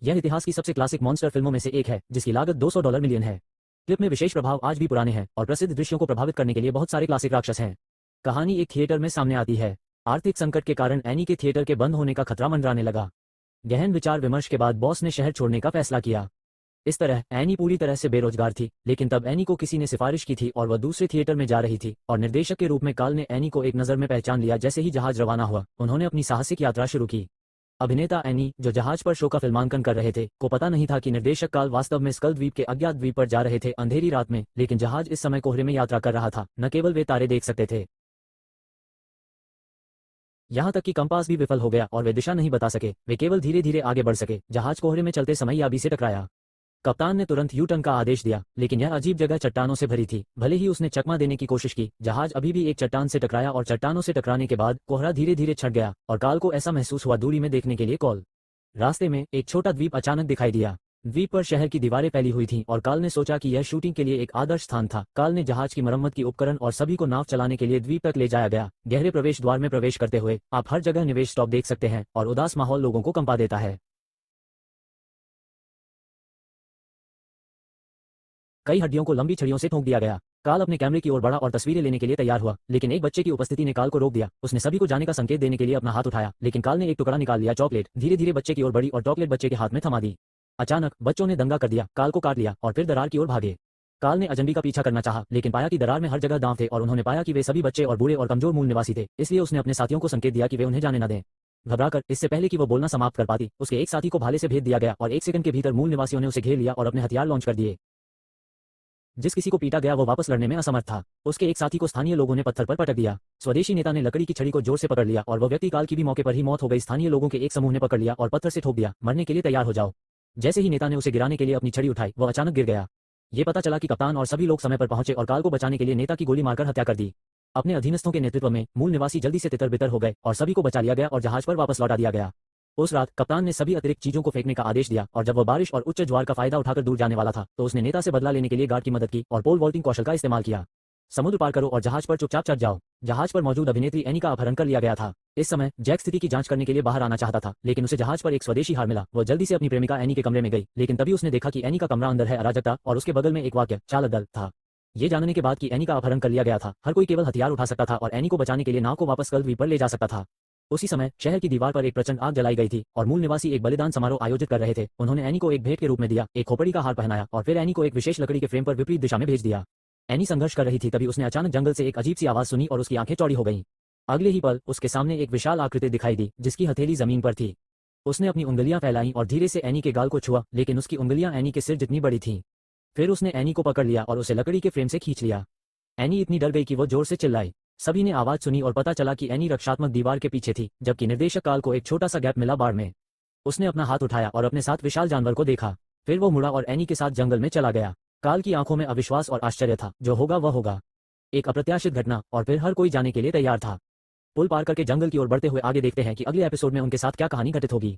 यह इतिहास की सबसे क्लासिक मॉन्स्टर फिल्मों में से एक है जिसकी लागत $200 मिलियन है। क्लिप में विशेष प्रभाव आज भी पुराने हैं और प्रसिद्ध दृश्यों को प्रभावित करने के लिए बहुत सारे क्लासिक राक्षस हैं। कहानी एक थिएटर में सामने आती है। आर्थिक संकट के कारण एनी के थिएटर के बंद होने का खतरा मंडराने लगा। गहन विचार विमर्श के बाद बॉस ने शहर छोड़ने का फैसला किया। इस तरह एनी पूरी तरह से बेरोजगार थी, लेकिन तब एनी को किसी ने सिफारिश की थी और वह दूसरे थिएटर में जा रही थी और निर्देशक के रूप में काल ने एनी को एक नज़र में पहचान लिया। जैसे ही जहाज रवाना हुआ, उन्होंने अपनी साहसिक यात्रा शुरू की। अभिनेता एनी, जो जहाज पर शो का फिल्मांकन कर रहे थे, को पता नहीं था कि निर्देशक काल वास्तव में स्कल द्वीप के अज्ञात द्वीप पर जा रहे थे अंधेरी रात में, लेकिन जहाज इस समय कोहरे में यात्रा कर रहा था। न केवल वे तारे देख सकते थे, यहाँ तक कि कंपास भी विफल हो गया और वे दिशा नहीं बता सके। वे केवल धीरे धीरे आगे बढ़ सके। जहाज कोहरे में चलते समय याबी से टकराया। कप्तान ने तुरंत यू टर्न का आदेश दिया, लेकिन यह अजीब जगह चट्टानों से भरी थी। भले ही उसने चकमा देने की कोशिश की, जहाज अभी भी एक चट्टान से टकराया और चट्टानों से टकराने के बाद कोहरा धीरे धीरे छट गया और काल को ऐसा महसूस हुआ दूरी में देखने के लिए कॉल। रास्ते में एक छोटा द्वीप अचानक दिखाई दिया। द्वीप पर शहर की दीवारें फैली हुई थीं और काल ने सोचा कि यह शूटिंग के लिए एक आदर्श स्थान था। काल ने जहाज की मरम्मत की उपकरण और सभी को नाव चलाने के लिए द्वीप तक ले जाया गया। गहरे प्रवेश द्वार में प्रवेश करते हुए आप हर जगह निवेश स्टॉप देख सकते हैं और उदास माहौल लोगों को कंपा देता है। कई हड्डियों को लंबी छड़ियों से ठोक दिया गया। काल अपने कैमरे की ओर बढ़ा और तस्वीरें लेने के लिए तैयार हुआ, लेकिन एक बच्चे की उपस्थिति ने काल को रोक दिया। उसने सभी को जाने का संकेत देने के लिए अपना हाथ उठाया, लेकिन काल ने एक टुकड़ा निकाल लिया। चॉकलेट धीरे धीरे बच्चे की ओर बढ़ी और चॉकलेट बच्चे के हाथ में थमा दी। अचानक बच्चों ने दंगा कर दिया, काल को काट लिया और फिर दरार की ओर भागे। काल ने अजनबी का पीछा करना चाहा, लेकिन पाया कि दरार में हर जगह दांव थे और उन्होंने पाया कि वे सभी बच्चे और बूढ़े और कमजोर मूल निवासी थे। इसलिए उसने अपने साथियों को संकेत दिया कि वे उन्हें जाने न दें। घबराकर, इससे पहले कि वो बोलना समाप्त कर पाती, उसके एक साथी को भाले से भेद दिया गया और 1 सेकंड के भीतर मूल निवासियों ने उसे घेर लिया और अपने हथियार लॉन्च कर दिए। जिस किसी को पीटा गया वो वापस लड़ने में असमर्थ था। उसके एक साथी को स्थानीय लोगों ने पत्थर पर पटक दिया। स्वदेशी नेता ने लकड़ी की छड़ी को जोर से पकड़ लिया और वह व्यक्ति काल की भी मौके पर ही मौत हो गई। स्थानीय लोगों के एक समूह ने पकड़ लिया और पत्थर से ठोक दिया, मरने के लिए तैयार हो जाओ। जैसे ही नेता ने उसे गिराने के लिए अपनी छड़ी उठाई, वह अचानक गिर गया। ये पता चला कि कप्तान और सभी लोग समय पर पहुंचे और काल को बचाने के लिए नेता की गोली मारकर हत्या कर दी। अपने अधीनस्थों के नेतृत्व में मूल निवासी जल्दी से तितर बितर हो गए और सभी को बचा लिया गया और जहाज पर वापस लौटा दिया गया। उस रात कप्तान ने सभी अतिरिक्त चीजों को फेंकने का आदेश दिया और जब वह बारिश और उच्च ज्वार का फायदा उठाकर दूर जाने वाला था, तो उसने नेता से बदला लेने के लिए गार्ड की मदद की और पोल वॉल्टिंग कौशल का इस्तेमाल किया। समुद्र पार करो और जहाज पर चुपचाप चढ़ जाओ। जहाज पर मौजूद अभिनेत्री एनी का अपहरण कर लिया गया था। इस समय जैक स्थिति की जांच करने के लिए बाहर आना चाहता था, लेकिन उसे जहाज पर एक स्वदेशी हार मिला। वह जल्दी से अपनी प्रेमिका एनी के कमरे में गई, लेकिन तभी उसने देखा कि एनी का कमरा अंदर है अराजकता और उसके बगल में एक वाक्य चालक दल था। ये जानने के बाद कि एनी का अपहरण कर लिया गया था, हर कोई केवल हथियार उठा सकता था और एनी को बचाने के लिए नाव को वापस कल द्वीप पर ले जा सकता था। उसी समय शहर की दीवार पर एक प्रचंड आग जलाई गई थी और मूल निवासी एक बलिदान समारोह आयोजित कर रहे थे। उन्होंने एनी को एक भेंट के रूप में दिया, एक खोपड़ी का हार पहनाया और फिर एनी को एक विशेष लकड़ी के फ्रेम पर विपरीत दिशा में भेज दिया। एनी संघर्ष कर रही थी, तभी उसने अचानक जंगल से एक अजीब सी आवाज सुनी और उसकी आंखें चौड़ी हो गईं। अगले ही पल उसके सामने एक विशाल आकृति दिखाई दी जिसकी हथेली जमीन पर थी। उसने अपनी उंगलियां फैलाईं और धीरे से एनी के गाल को छुआ, लेकिन उसकी उंगलियां एनी के सिर जितनी बड़ी थीं। फिर उसने एनी को पकड़ लिया और उसे लकड़ी के फ्रेम से खींच लिया। एनी इतनी डर गई कि वो जोर से चिल्लाई। सभी ने आवाज सुनी और पता चला कि एनी रक्षात्मक दीवार के पीछे थी, जबकि निर्देशक काल को एक छोटा सा गैप मिला बाढ़ में। उसने अपना हाथ उठाया और अपने साथ विशाल जानवर को देखा। फिर वो मुड़ा और एनी के साथ जंगल में चला गया। काल की आंखों में अविश्वास और आश्चर्य था। जो होगा वह होगा, एक अप्रत्याशित घटना, और फिर हर कोई जाने के लिए तैयार था। पुल पार करके जंगल की ओर बढ़ते हुए आगे देखते हैं कि अगले एपिसोड में उनके साथ क्या कहानी घटित होगी।